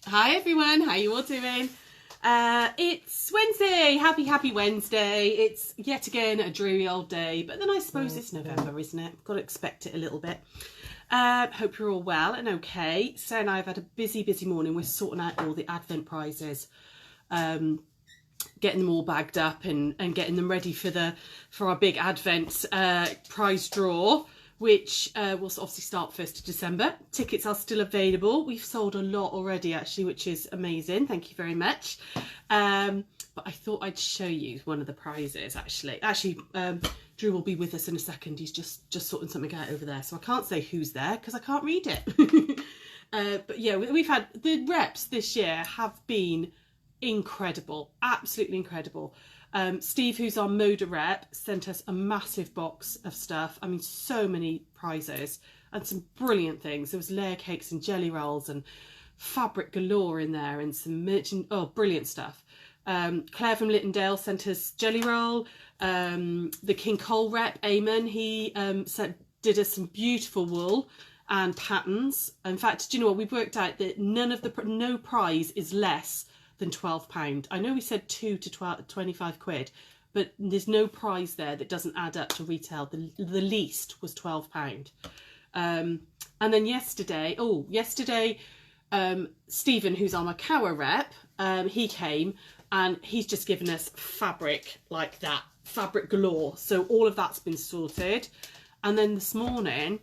Hi everyone, how you all doing? It's Wednesday, happy Wednesday. It's yet again a dreary old day, but then I suppose it's November, isn't it? Got to expect it a little bit. Hope you're all well and okay. Sarah and I have had a busy morning. We're sorting out all the Advent prizes, getting them all bagged up and getting them ready for our big Advent prize draw, which will obviously start 1st of December. Tickets are still available. We've sold a lot already, actually, which is amazing. Thank you very much. But I thought I'd show you one of the prizes, actually. Drew will be with us in a second. He's just sorting something out over there. So I can't say who's there because I can't read it. But yeah, we've had the reps this year have been incredible, absolutely incredible. Steve, who's our Moda rep, sent us a massive box of stuff. I mean, so many prizes and some brilliant things. There was layer cakes and jelly rolls and fabric galore in there and some brilliant stuff. Claire from Littondale sent us jelly roll. The King Cole rep, Eamon, he did us some beautiful wool and patterns. In fact, do you know what? We've worked out that no prize is less than £12. I know we said 2 to 25 quid, but there's no prize there that doesn't add up to retail. The least was £12. And then yesterday, Stephen, who's our Macawa rep, he came and he's just given us fabric like that, fabric galore. So all of that's been sorted. And then this morning,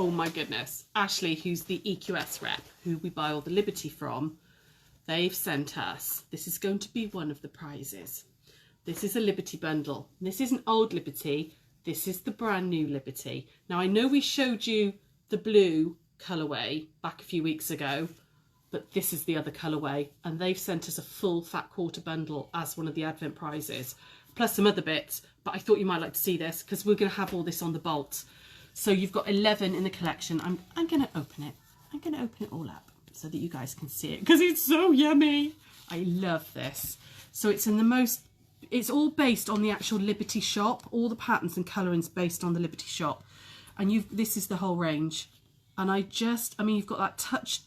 oh my goodness, Ashley, who's the EQS rep, who we buy all the Liberty from, they've sent us, this is going to be one of the prizes. This is a Liberty bundle. This isn't old Liberty. This is the brand new Liberty. Now, I know we showed you the blue colourway back a few weeks ago, but this is the other colourway. And they've sent us a full fat quarter bundle as one of the Advent prizes, plus some other bits. But I thought you might like to see this because we're going to have all this on the bolt. So you've got 11 in the collection. I'm going to open it. I'm going to open it all up so that you guys can see it because it's so yummy. I love this. So it's it's all based on the actual Liberty shop. All the patterns and colourings based on the Liberty shop. And this is the whole range. And you've got that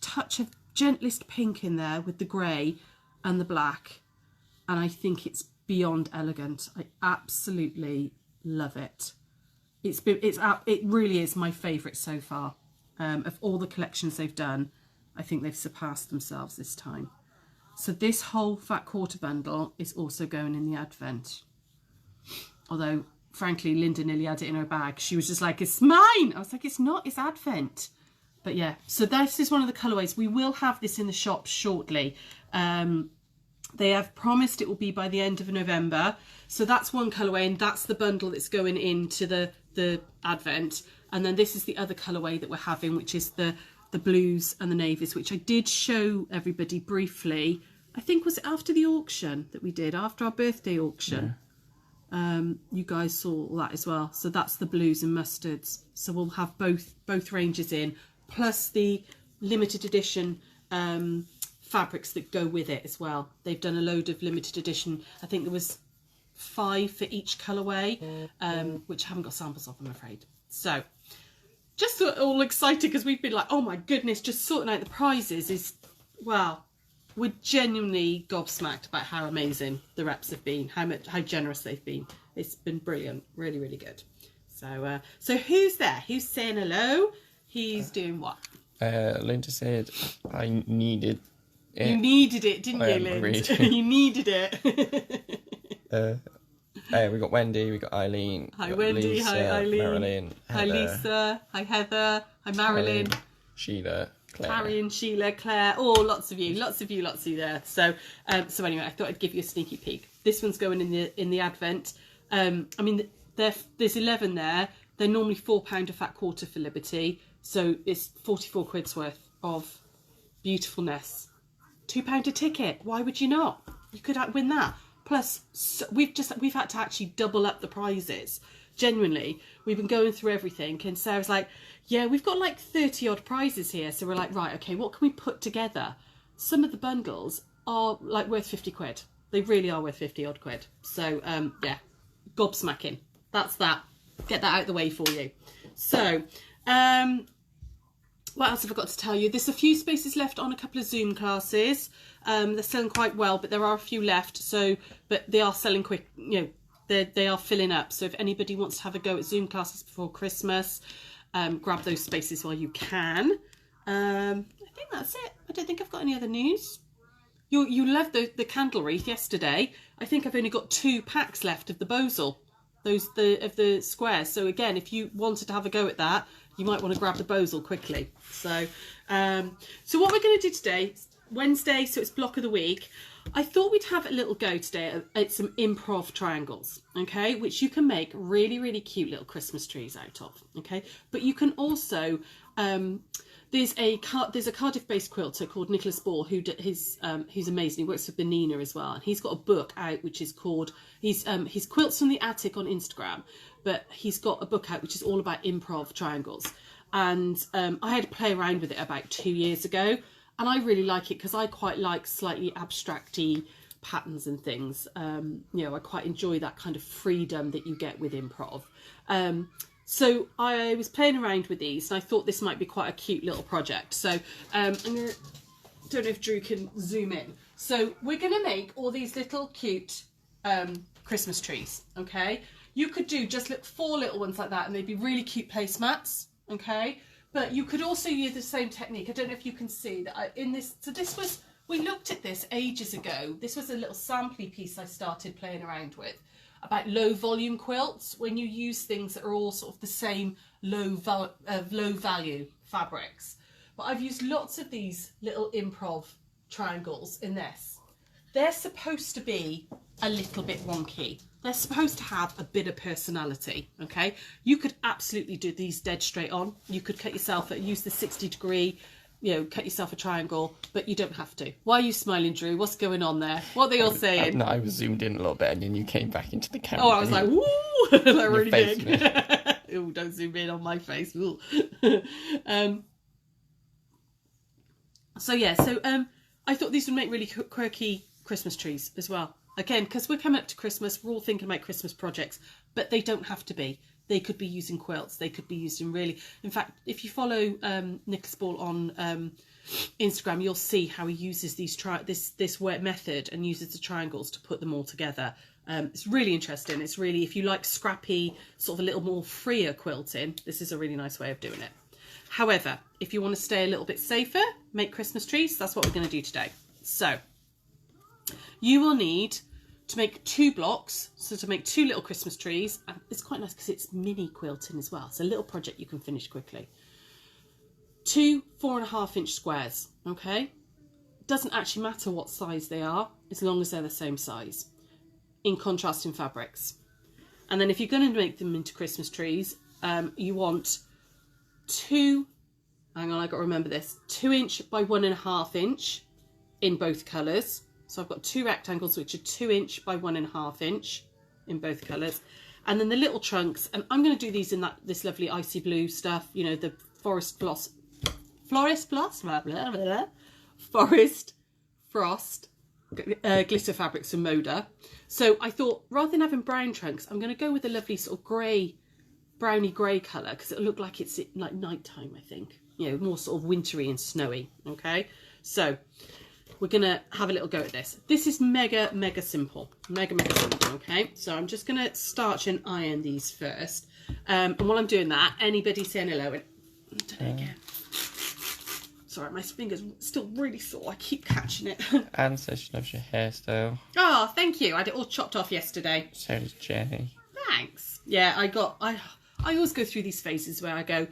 touch of gentlest pink in there with the grey and the black. And I think it's beyond elegant. I absolutely love it. It really is my favourite so far. Of all the collections they've done, I think they've surpassed themselves this time. So this whole fat quarter bundle is also going in the Advent. Although, frankly, Linda nearly had it in her bag. She was just like, it's mine. I was like, it's not, it's Advent. But yeah, so this is one of the colourways. We will have this in the shop shortly. They have promised it will be by the end of November. So that's one colourway, and that's the bundle that's going into the Advent. And then this is the other colourway that we're having, which is the blues and the navies, which I did show everybody briefly. I think was it after the auction that we did, after our birthday auction. Yeah. You guys saw all that as well. So that's the blues and mustards. So we'll have both ranges in, plus the limited edition fabrics that go with it as well. They've done a load of limited edition. I think there was 5 for each colourway, which I haven't got samples of, I'm afraid. So just all excited because we've been like, oh my goodness, just sorting out the prizes is, wow, we're genuinely gobsmacked about how amazing the reps have been, how generous they've been. It's been brilliant, really, really good. So who's there? Who's saying hello? He's doing what? Linda said I needed it. You needed it, didn't you, Linda? You needed it. We got Wendy, we got Eileen. Hi Wendy, Lisa, hi Eileen. Marilyn, hi Lisa, hi Heather, hi Marilyn. Sheila, Claire. Harry and Sheila, Claire, lots of you there. So anyway, I thought I'd give you a sneaky peek. This one's going in the Advent. I mean, there's 11 there. They're normally £4 a fat quarter for Liberty, so it's 44 quid's worth of beautifulness. £2 a ticket. Why would you not? You could win that. Plus, we've had to actually double up the prizes. Genuinely, we've been going through everything, and Sarah's like, yeah, we've got like 30 odd prizes here. So we're like, right, okay, what can we put together? Some of the bundles are like worth 50 quid. They really are worth 50 odd quid. So yeah, gobsmacking. That's that. Get that out of the way for you. So What else have I got to tell you? There's a few spaces left on a couple of Zoom classes. They're selling quite well, but there are a few left. So, but they are selling quick. You know, they are filling up. So if anybody wants to have a go at Zoom classes before Christmas, grab those spaces while you can. I think that's it. I don't think I've got any other news. You loved the candle wreath yesterday. I think I've only got 2 packs left of the Bosel, of the squares. So again, if you wanted to have a go at that, you might want to grab the Bosel quickly. So, so what we're going to do today, Wednesday, so it's block of the week. I thought we'd have a little go today at some improv triangles, okay, which you can make really, really cute little Christmas trees out of, okay. But you can also, there's a Cardiff-based quilter called Nicholas Ball who's amazing. He works with Benina as well, and he's got a book out which is called he's Quilts from the Attic on Instagram. But he's got a book out which is all about improv triangles. And I had to play around with it about 2 years ago. And I really like it because I quite like slightly abstract-y patterns and things. You know, I quite enjoy that kind of freedom that you get with improv. So I was playing around with these and I thought this might be quite a cute little project. So I'm going to, don't know if Drew can zoom in. So we're going to make all these little cute Christmas trees, okay? You could do just 4 little ones like that and they'd be really cute placemats, okay? But you could also use the same technique. I don't know if you can see that we looked at this ages ago. This was a little sampley piece I started playing around with about low volume quilts, when you use things that are all sort of the same low value fabrics. But I've used lots of these little improv triangles in this. They're supposed to be a little bit wonky. They're supposed to have a bit of personality, okay? You could absolutely do these dead straight on. You could use the 60-degree, you know, cut yourself a triangle, but you don't have to. Why are you smiling, Drew? What's going on there? What are they all saying? No, I was zoomed in a little bit and then you came back into the camera. Oh, I was like, woo! Like really big. Oh, don't zoom in on my face. I thought these would make really quirky Christmas trees as well. Again, because we're coming up to Christmas, we're all thinking about Christmas projects, but they don't have to be. They could be using quilts. They could be used in really... In fact, if you follow Nicholas Ball on Instagram, you'll see how he uses this method and uses the triangles to put them all together. It's really interesting. It's really, if you like scrappy, sort of a little more freer quilting, this is a really nice way of doing it. However, if you want to stay a little bit safer, make Christmas trees, that's what we're going to do today. So, you will need to make 2 blocks, so to make 2 little Christmas trees, and it's quite nice because it's mini quilting as well. It's a little project you can finish quickly. 2 4.5-inch squares, okay? Doesn't actually matter what size they are, as long as they're the same size, in contrasting fabrics. And then if you're going to make them into Christmas trees, you want 2, hang on, I got to remember this, 2-inch by 1.5-inch in both colours. So I've got 2 rectangles which are 2-inch by 1.5-inch in both colours. And then the little trunks, and I'm going to do these in this lovely icy blue stuff, you know, the Forest Frost glitter fabrics from Moda. So I thought, rather than having brown trunks, I'm going to go with a lovely sort of grey, browny grey colour, because it'll look like it's like nighttime, I think. You know, more sort of wintry and snowy, okay? So we're going to have a little go at this. This is mega, mega simple. Mega, mega simple, okay? So I'm just going to starch and iron these first. And while I'm doing that, anybody saying hello? And done it again. Sorry, my finger's still really sore. I keep catching it. Anne says she loves your hairstyle. Oh, thank you. I had it all chopped off yesterday. So does Jenny. Thanks. Yeah, I always go through these phases where I go,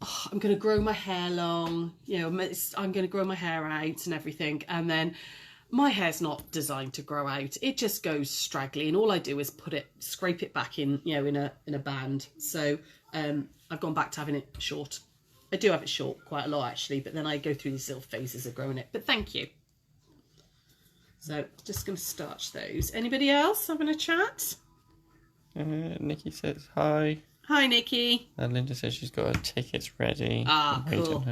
oh, I'm going to grow my hair long, you know, I'm going to grow my hair out and everything. And then my hair's not designed to grow out. It just goes straggly. And all I do is scrape it back in, you know, in a band. So I've gone back to having it short. I do have it short quite a lot, actually. But then I go through these little phases of growing it. But thank you. So just going to starch those. Anybody else having a chat? Nikki says hi. Hi, Nikki. And Linda says she's got her tickets ready. Ah, cool.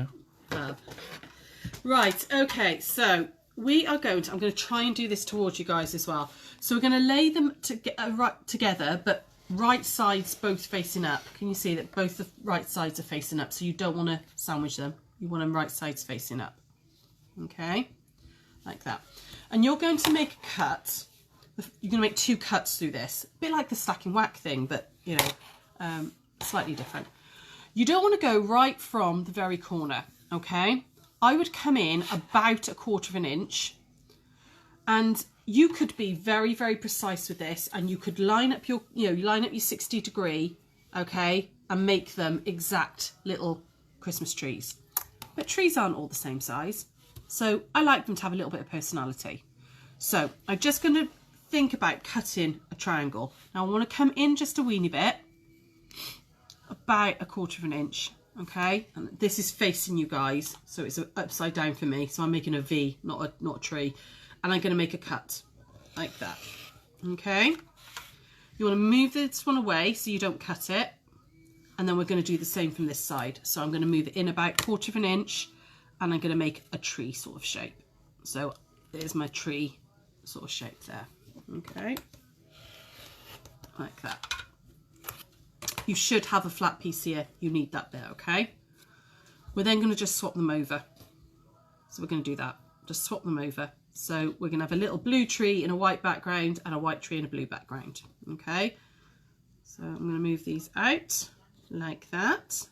Right, okay, so I'm going to try and do this towards you guys as well. So we're going to lay them together, but right sides both facing up. Can you see that both the right sides are facing up? So you don't want to sandwich them, You want them right sides facing up. Okay, like that. And you're going to make a cut. You're going to make 2 cuts through this. A bit like the stack and whack thing, but, you know, slightly different. You don't want to go right from the very corner, okay? I would come in about 1/4 inch, and you could be very, very precise with this, and you could line up your, line up your 60 degree, okay, and make them exact little Christmas trees. But trees aren't all the same size, so I like them to have a little bit of personality. So I'm just going to think about cutting a triangle. Now I want to come in just a weeny bit, about 1/4 inch, okay, and this is facing you guys, so it's upside down for me, so I'm making a V, not a tree, and I'm going to make a cut like that. Okay, you want to move this one away so you don't cut it, and then we're going to do the same from this side. So I'm going to move it in about 1/4 inch, and I'm going to make a tree sort of shape. So there's my tree sort of shape there. Okay, like that. You should have a flat piece here. You need that bit, okay? We're then going to just swap them over. So we're going to do that. Just swap them over. So we're going to have a little blue tree in a white background and a white tree in a blue background. Okay? So I'm going to move these out like that.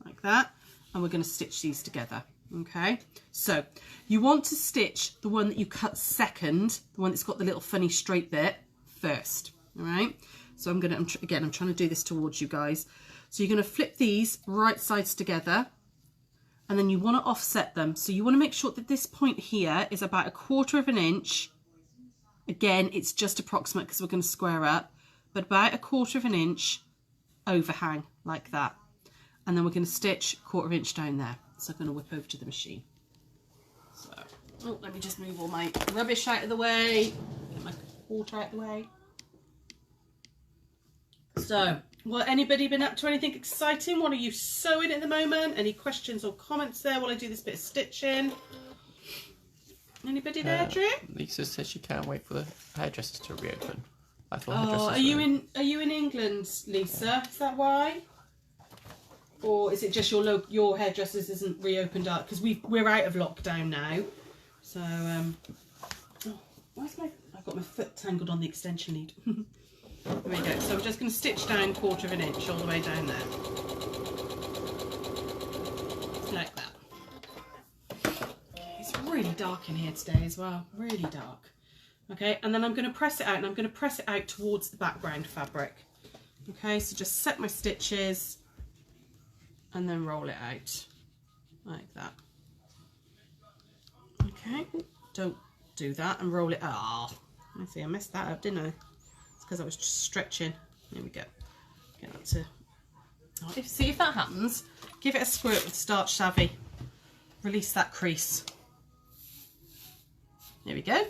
Like that. And we're going to stitch these together. Okay? So you want to stitch the one that you cut second, the one that's got the little funny straight bit, first. All right? So I'm trying to do this towards you guys. So you're going to flip these right sides together, and then you want to offset them. So you want to make sure that this point here is about 1/4 inch. Again, it's just approximate because we're going to square up, but about 1/4 inch overhang like that. And then we're going to stitch 1/4 inch down there. So I'm going to whip over to the machine. So, let me just move all my rubbish out of the way, get my water out of the way. So, anybody been up to anything exciting? What are you sewing at the moment? Any questions or comments there while I do this bit of stitching? Anybody there, Drew? Lisa says she can't wait for the hairdressers to reopen. I thought are you in England, Lisa? Is that why? Or is it just your hairdressers isn't reopened up? Because we're out of lockdown now. So I've got my foot tangled on the extension lead. There we go. So I'm just going to stitch down 1/4 inch all the way down there. Like that. It's really dark in here today as well. Really dark. Okay, and then I'm going to press it out, and I'm going to press it out towards the background fabric. Okay, so just set my stitches and then roll it out like that. Okay, don't do that and roll it. Ah, I see, I messed that up, didn't I? Because I was just stretching. There we go. Get that to. See if that happens. Give it a squirt with Starch Savvy. Release that crease. There we go.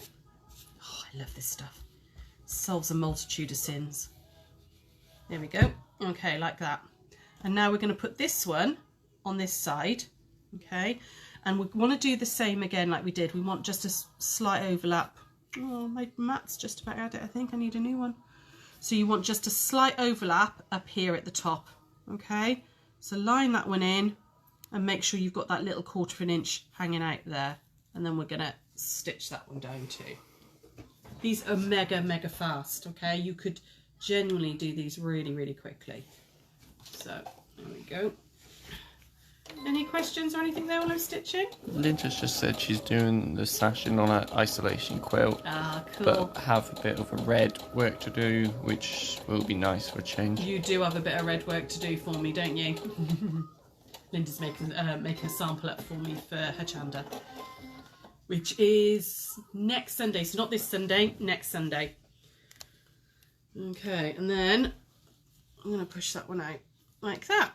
Oh, I love this stuff. Solves a multitude of sins. There we go. Okay, like that. And now we're going to put this one on this side. Okay, and we want to do the same again like we did. We want just a slight overlap. Oh, my mat's just about had it. I think I need a new one. So you want just a slight overlap up here at the top. Okay, so line that one in and make sure you've got that little 1/4 inch hanging out there, and then we're going to stitch that one down too. These are mega fast. Okay, you could genuinely do these really quickly. So there we go. Any questions or anything there while I'm stitching? Linda's just said she's doing the sashing on an isolation quilt. Ah, cool. But have a bit of a red work to do, which will be nice for a change. You do have a bit of red work to do for me, don't you? Linda's making a sample up for me for her chanda, which is next Sunday. So not this Sunday, next Sunday. Okay, and then I'm going to push that one out like that.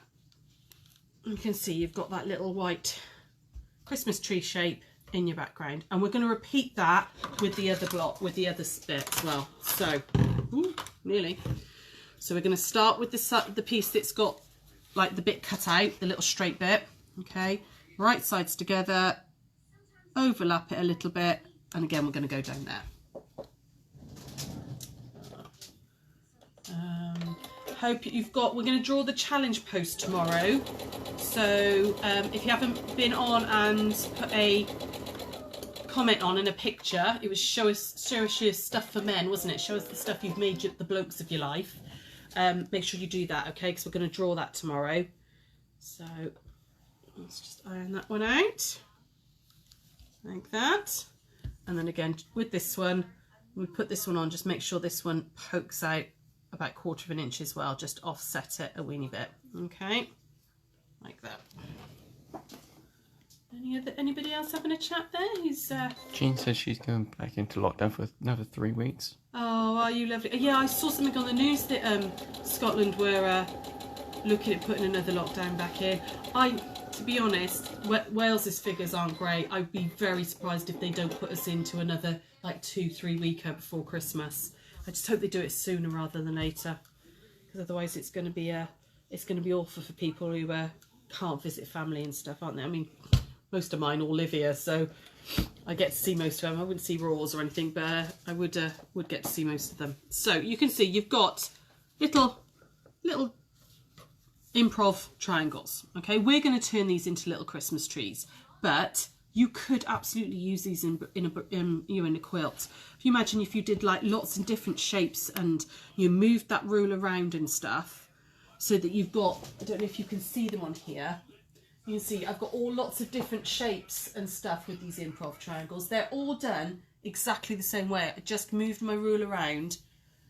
You can see you've got that little white Christmas tree shape in your background, and we're going to repeat that with the other block, with the other bit as well. So, nearly. So we're going to start with the piece that's got like the bit cut out, the little straight bit. Okay, right sides together, overlap it a little bit, and again we're going to go down there. hope you've got, we're going to draw the challenge post tomorrow. So if you haven't been on and put a comment on and a picture, it was show us your stuff for men, wasn't it? Show us the stuff you've made, the blokes of your life. Make sure you do that, okay? Because we're going to draw that tomorrow. So let's just iron that one out like that. And then again with this one, we put this one on, just make sure this one pokes out about 1/4 of an inch as well, just offset it a weeny bit, okay, like that. Anybody else having a chat there? Jean says she's going back into lockdown for another 3 weeks. Oh, are you lovely? Yeah, I saw something on the news that Scotland were looking at putting another lockdown back in. To be honest, Wales's figures aren't great. I'd be very surprised if they don't put us into another like 2-3 weeker before Christmas. I just hope they do it sooner rather than later, because otherwise it's going to be awful for people who can't visit family and stuff, aren't they? I mean, most of mine all live here, so I get to see most of them. I wouldn't see Raws or anything, but I would get to see most of them. So you can see you've got little improv triangles. Okay, we're going to turn these into little Christmas trees, but you could absolutely use these in a quilt. If you imagine if you did like lots of different shapes and you moved that rule around and stuff, so that you've got, I don't know if you can see them on here. You can see I've got all lots of different shapes and stuff with these improv triangles. They're all done exactly the same way. I just moved my rule around.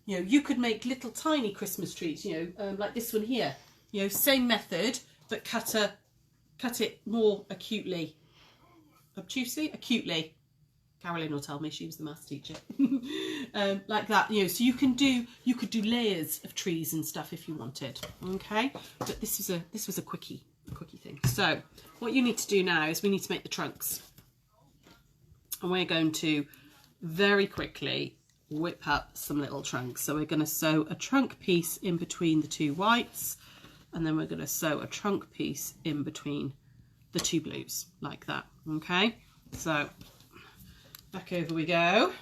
You know, you could make little tiny Christmas trees, you know, like this one here. You know, same method, but cut it more acutely. Acutely. Carolyn will tell me, she was the maths teacher. Like that, you know, so you could do layers of trees and stuff if you wanted. Okay, but this was a quickie thing. So what you need to do now is we need to make the trunks, and we're going to very quickly whip up some little trunks. So we're going to sew a trunk piece in between the 2 whites, and then we're going to sew a trunk piece in between the 2 blues, like that. Okay, so back over we go.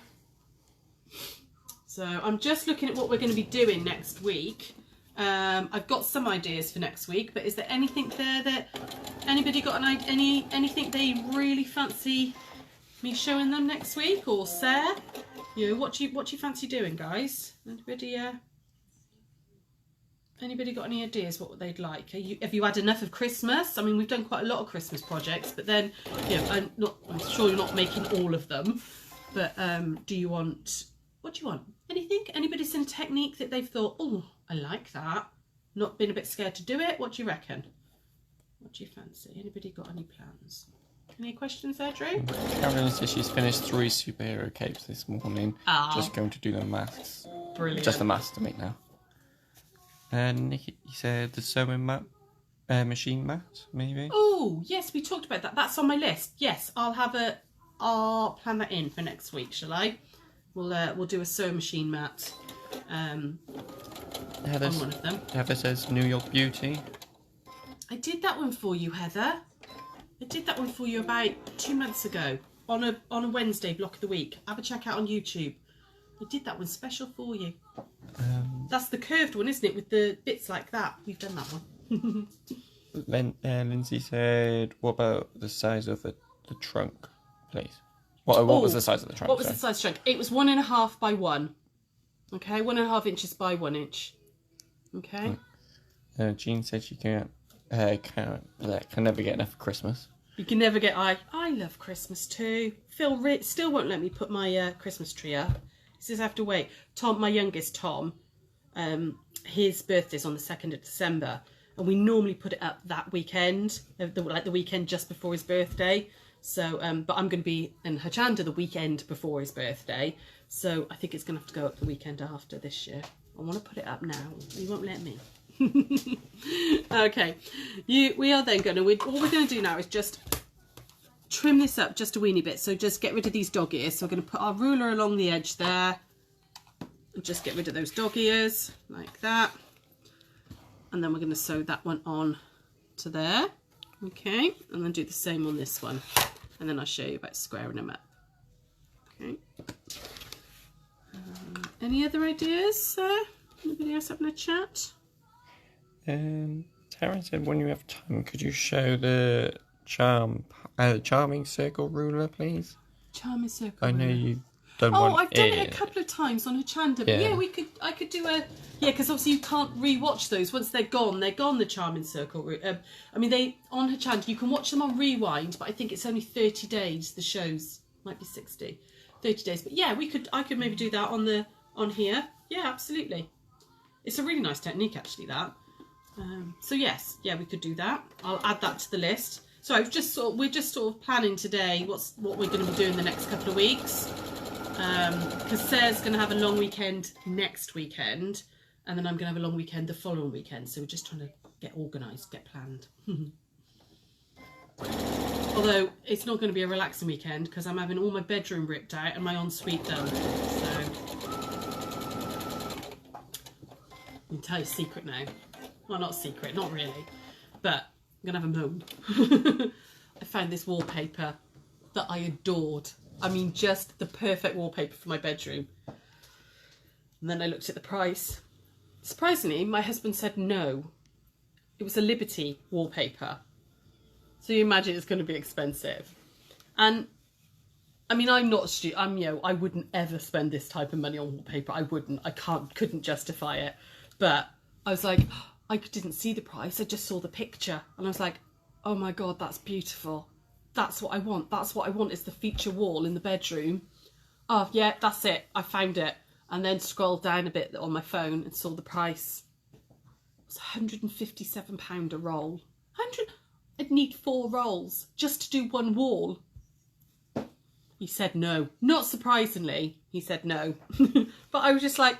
So I'm just looking at what we're going to be doing next week. I've got some ideas for next week, but is there anything there that anybody got anything they really fancy me showing them next week? Or Sarah, you know, what do you fancy doing, guys? Anybody got any ideas what they'd like? Have you had enough of Christmas? I mean, we've done quite a lot of Christmas projects, but then, you know, I'm sure you're not making all of them. But what do you want? Anything? Anybody seen a technique that they've thought, oh, I like that? Not been a bit scared to do it? What do you reckon? What do you fancy? Anybody got any plans? Any questions there, Drew? Carolyn says she's finished 3 superhero capes this morning. Just going to do the masks. Brilliant. Just the masks to make now. And Nikki said the sewing machine mat, maybe. Oh yes, we talked about that. That's on my list. Yes, I'll plan that in for next week. Shall I? We'll do a sewing machine mat. On one of them. Heather says New York Beauty. I did that one for you, Heather. I did that one for you about 2 months ago on a Wednesday block of the week. Have a check out on YouTube. I did that one special for you. That's the curved one, isn't it? With the bits like that. We've done that one. Lindsay said, what about the size of the trunk, please? What was the size of the trunk? What was the size of the trunk? It was 1.5 by 1. Okay, 1.5 inches by 1 inch. Okay. Jean said she can never get enough for Christmas. You can never get... I love Christmas too. Phil still won't let me put my Christmas tree up. He says I have to wait. Tom, my youngest Tom, his birthday's on the 2nd of December, and we normally put it up that weekend, like the weekend just before his birthday. So, but I'm going to be in Hochanda the weekend before his birthday, so I think it's going to have to go up the weekend after this year. I want to put it up now. He won't let me. Okay, we are then going to... all we're going to do now is just trim this up just a weeny bit. So just get rid of these dog ears. So we're going to put our ruler along the edge there. And just get rid of those dog ears like that. And then we're going to sew that one on to there. Okay, and then do the same on this one. And then I'll show you about squaring them up. Okay. Any other ideas? Anybody else having a chat? Tara said, when you have time, could you show the charming circle ruler, please? Charming circle. I know ruler. you've done Oh, one. I've done it a couple of times on Hochanda. But yeah, I could do a... Yeah, because obviously you can't re-watch those. Once they're gone, the Charming Circle. I mean, on Hochanda, you can watch them on Rewind, but I think it's only 30 days, the shows. Might be 60. 30 days. But yeah, I could maybe do that on here. Yeah, absolutely. It's a really nice technique, actually, that. So yes, yeah, we could do that. I'll add that to the list. So we're just sort of planning today what we're going to be doing the next couple of weeks. Because Sarah's going to have a long weekend next weekend, and then I'm going to have a long weekend the following weekend. So we're just trying to get organised, get planned. Although it's not going to be a relaxing weekend because I'm having all my bedroom ripped out and my ensuite done. So I can tell you a secret now. Well, not a secret, not really, but I'm going to have a moan. I found this wallpaper that I adored. I mean, just the perfect wallpaper for my bedroom. And then I looked at the price. Surprisingly, my husband said no. It was a Liberty wallpaper. So you imagine it's going to be expensive. And I mean, I'm not stupid. I wouldn't ever spend this type of money on wallpaper. I wouldn't. Couldn't justify it. But I was like, I didn't see the price. I just saw the picture. And I was like, oh my God, that's beautiful. That's what I want. That's what I want is the feature wall in the bedroom. Oh, yeah, that's it. I found it. And then scrolled down a bit on my phone and saw the price. It was £157 a roll. I'd need 4 rolls just to do one wall. He said no. Not surprisingly, he said no. But I was just like,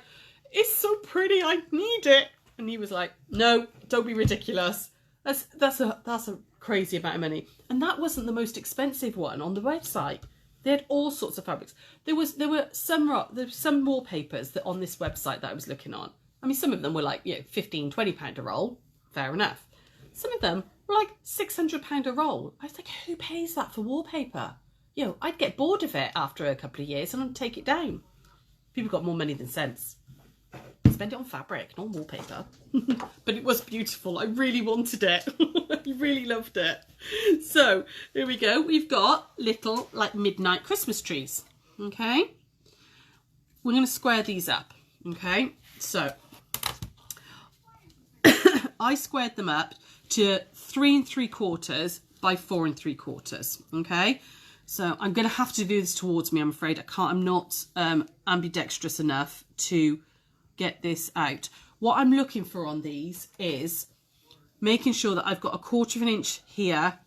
it's so pretty, I need it. And he was like, no, don't be ridiculous. That's a crazy amount of money. And that wasn't the most expensive one on the website. They had all sorts of fabrics. There were some wallpapers that on this website that I was looking on. I mean, some of them were like, £15-20 a roll. Fair enough. Some of them were like £600 a roll. I was like, who pays that for wallpaper? I'd get bored of it after a couple of years and I'd take it down. People got more money than sense. Spend it on fabric, not on wallpaper. But it was beautiful. I really wanted it. I really loved it. So here we go. We've got little like midnight Christmas trees. Okay. We're going to square these up. Okay. So I squared them up to 3 3/4 by 4 3/4. Okay. So I'm going to have to do this towards me, I'm afraid. I'm not ambidextrous enough to get this out. What I'm looking for on these is making sure that I've got 1/4 inch here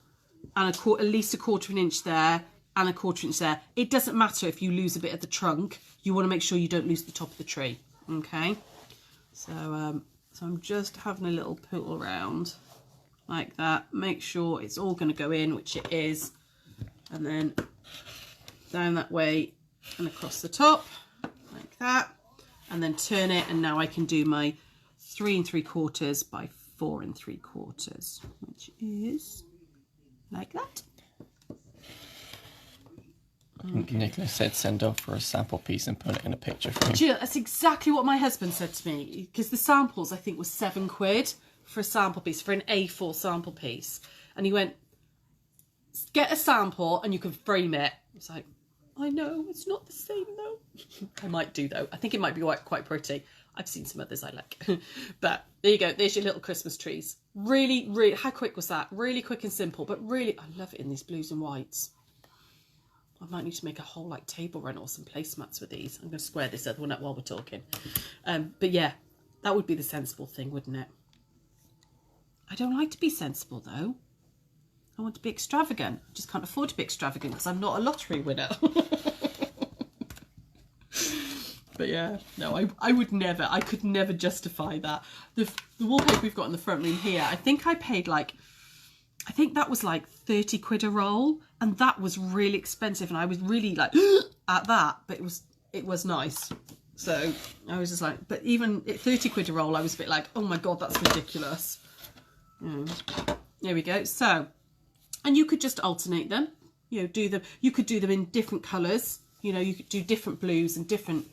and at least 1/4 inch there and 1/4 inch there. It doesn't matter if you lose a bit of the trunk. You want to make sure you don't lose the top of the tree. Okay. So I'm just having a little poodle around like that. Make sure it's all going to go in, which it is. And then down that way and across the top like that. And then turn it, and now I can do my 3 3/4 by 4 3/4, which is like that. Okay. Nicholas said send off for a sample piece and put it in a picture frame. Do you know, that's exactly what my husband said to me, because the samples I think was £7 for a sample piece, for an A4 sample piece. And he went, get a sample and you can frame it. I was like, I know, it's not the same though. I might do though. I think it might be quite pretty. I've seen some others I like. But there you go. There's your little Christmas trees. Really, really, how quick was that? Really quick and simple, but really, I love it in these blues and whites. I might need to make a whole like table run or some placemats with these. I'm going to square this other one up while we're talking. But yeah, that would be the sensible thing, wouldn't it? I don't like to be sensible though. I want to be extravagant. I just can't afford to be extravagant because I'm not a lottery winner. But yeah, no, I would never. I could never justify that. The wallpaper we've got in the front room here, I think I paid like, I think that was like 30 quid a roll. And that was really expensive. And I was really like, at that. But it was nice. So I was just like, but even at 30 quid a roll, I was a bit like, oh my God, that's ridiculous. There we go. So... And you could just alternate them, do them. You could do them in different colours. You could do different blues and different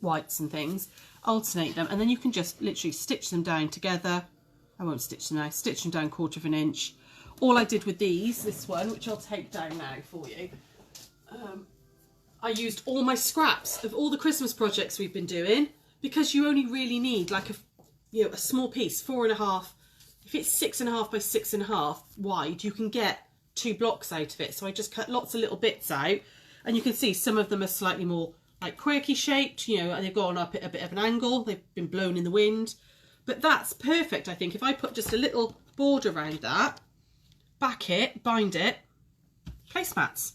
whites and things. Alternate them, and then you can just literally stitch them down together I won't stitch them now. Stitch them down 1/4 of an inch. All I did with this one, which I'll take down now for you, I used all my scraps of all the Christmas projects we've been doing, because you only really need like a small piece, 4.5. If it's 6.5 by 6.5 wide, you can get 2 blocks out of it. So I just cut lots of little bits out, and you can see some of them are slightly more like quirky shaped, and they've gone up at a bit of an angle. They've been blown in the wind, but that's perfect. I think if I put just a little border around that, back it, bind it, placemats,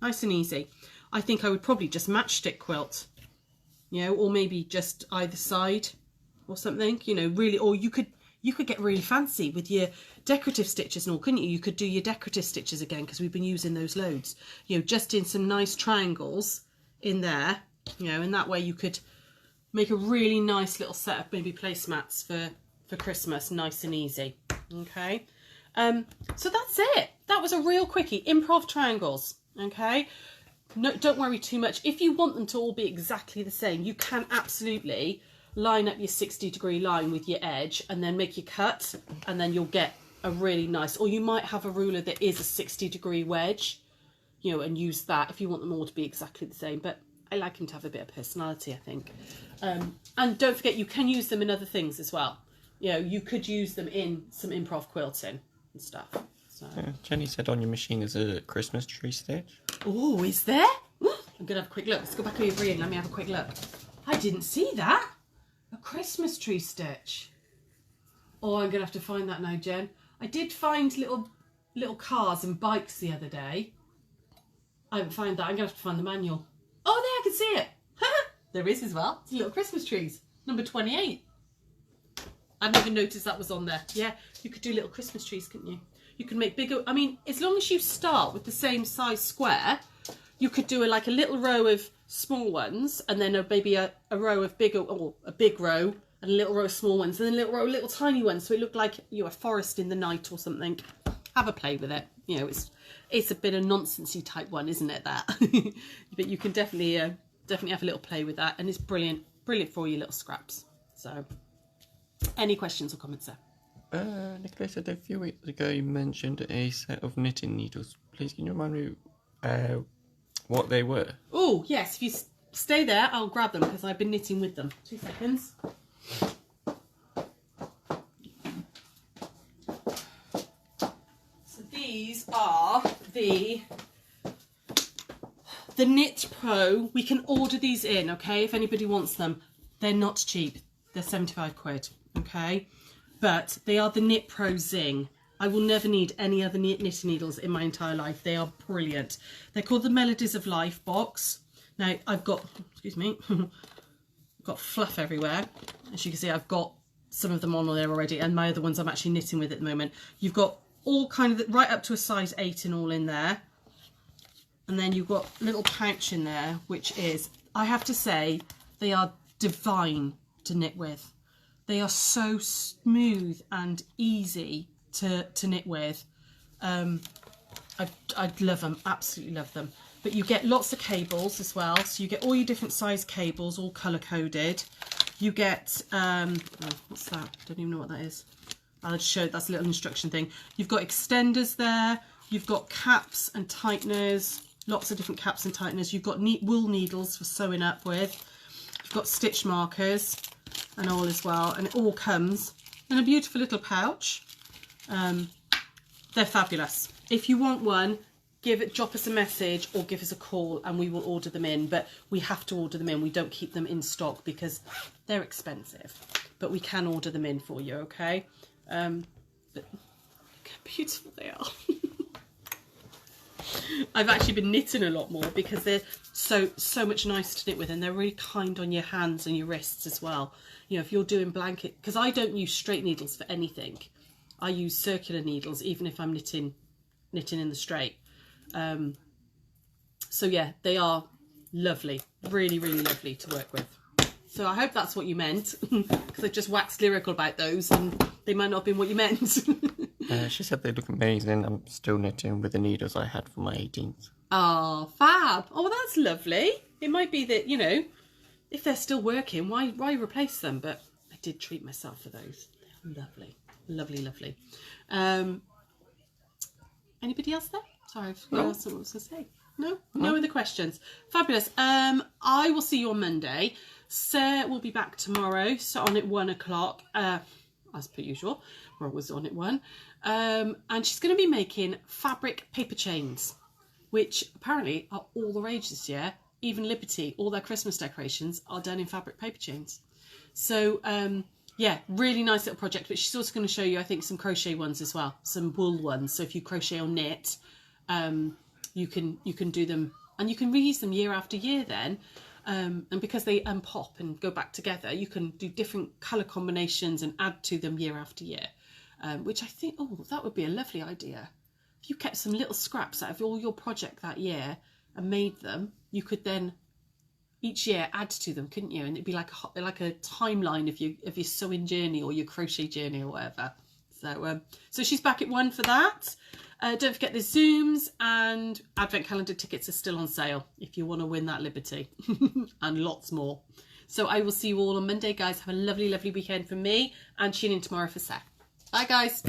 nice and easy. I think I would probably just matchstick quilt, or maybe just either side or something, really, or you could get really fancy with your decorative stitches and all, couldn't you? You could do your decorative stitches again, because we've been using those loads, just in some nice triangles in there, and that way you could make a really nice little set of maybe placemats for Christmas, nice and easy. Okay, so that's it. That was a real quickie. Improv triangles. Okay, no, don't worry too much. If you want them to all be exactly the same, you can absolutely line up your 60-degree line with your edge and then make your cut, and then you'll get a really nice, or you might have a ruler that is a 60-degree wedge, and use that if you want them all to be exactly the same. But I like them to have a bit of personality, I think. And don't forget, you can use them in other things as well. You could use them in some improv quilting and stuff. So. Jenny said on your machine there's a Christmas tree stitch. Oh, is there? I'm going to have a quick look. Let's go back over here and let me have a quick look. I didn't see that. A Christmas tree stitch. Oh, I'm going to have to find that now, Jen. I did find little cars and bikes the other day. I haven't found that. I'm going to have to find the manual. Oh, there, I can see it. There is as well. It's little Christmas trees. Number 28. I've never noticed that was on there. Yeah, you could do little Christmas trees, couldn't you? You could make bigger. I mean, as long as you start with the same size square, you could do a little row of small ones, and then maybe a row of bigger, or a big row, and a little row of small ones, and then a little row of little tiny ones, so it looked like a forest in the night or something. Have a play with it. It's a bit of nonsensey type one, isn't it, that? But you can definitely have a little play with that, and it's brilliant for your little scraps. So, any questions or comments there? Nicola said a few weeks ago you mentioned a set of knitting needles. Please, can you remind me what they were? Oh, yes. If you stay there, I'll grab them, because I've been knitting with them. 2 seconds. So these are the Knit Pro. We can order these in, okay, if anybody wants them. They're not cheap. They're 75 quid, okay? But they are the Knit Pro Zing. I will never need any other knitting needles in my entire life. They are brilliant. They're called the Melodies of Life box. Now, I've got, excuse me, got fluff everywhere. As you can see, I've got some of them on there already, and my other ones I'm actually knitting with at the moment. You've got all kind of, right up to a size 8 and all in there. And then you've got a little pouch in there, which is, I have to say, they are divine to knit with. They are so smooth and easy to knit with. I'd love them, absolutely love them. But you get lots of cables as well. So you get all your different size cables, all colour coded. You get, what's that? Don't even know what that is. I'll just show you, that's a little instruction thing. You've got extenders there. You've got caps and tighteners, lots of different caps and tighteners. You've got wool needles for sewing up with. You've got stitch markers and all as well, and it all comes in a beautiful little pouch. They're fabulous. If you want one, drop us a message or give us a call and we will order them in. But we have to order them in. We don't keep them in stock because they're expensive, but we can order them in for you, okay? But look how beautiful they are. I've actually been knitting a lot more because they're so much nicer to knit with, and they're really kind on your hands and your wrists as well. If you're doing blanket, because I don't use straight needles for anything. I use circular needles even if I'm knitting in the straight. So yeah, they are lovely, really, really lovely to work with. So I hope that's what you meant, because I just waxed lyrical about those and they might not have been what you meant. She said they look amazing. I'm still knitting with the needles I had for my 18th. Oh, fab. Oh, well, that's lovely. It might be that, if they're still working, why replace them? But I did treat myself for those. They're lovely. Lovely, lovely. Anybody else there? Sorry, I forgot what I was supposed to say. No other questions. Fabulous. I will see you on Monday. Sarah will be back tomorrow, so on at 1 o'clock, as per usual. We're always on at 1. And she's going to be making fabric paper chains, which apparently are all the rage this year. Even Liberty, all their Christmas decorations are done in fabric paper chains. So, yeah, really nice little project. But she's also going to show you, I think, some crochet ones as well, some wool ones. So if you crochet or knit, you can do them, and you can reuse them year after year then. And because they pop and go back together, you can do different colour combinations and add to them year after year, which I think, that would be a lovely idea. If you kept some little scraps out of all your project that year and made them, you could then each year add to them, couldn't you? And it'd be like a timeline of your sewing journey or your crochet journey or whatever. So she's back at 1 for that. Don't forget the Zooms, and Advent calendar tickets are still on sale if you want to win that Liberty and lots more. So I will see you all on Monday, guys. Have a lovely, lovely weekend from me, and tune in tomorrow for Seth. Bye, guys.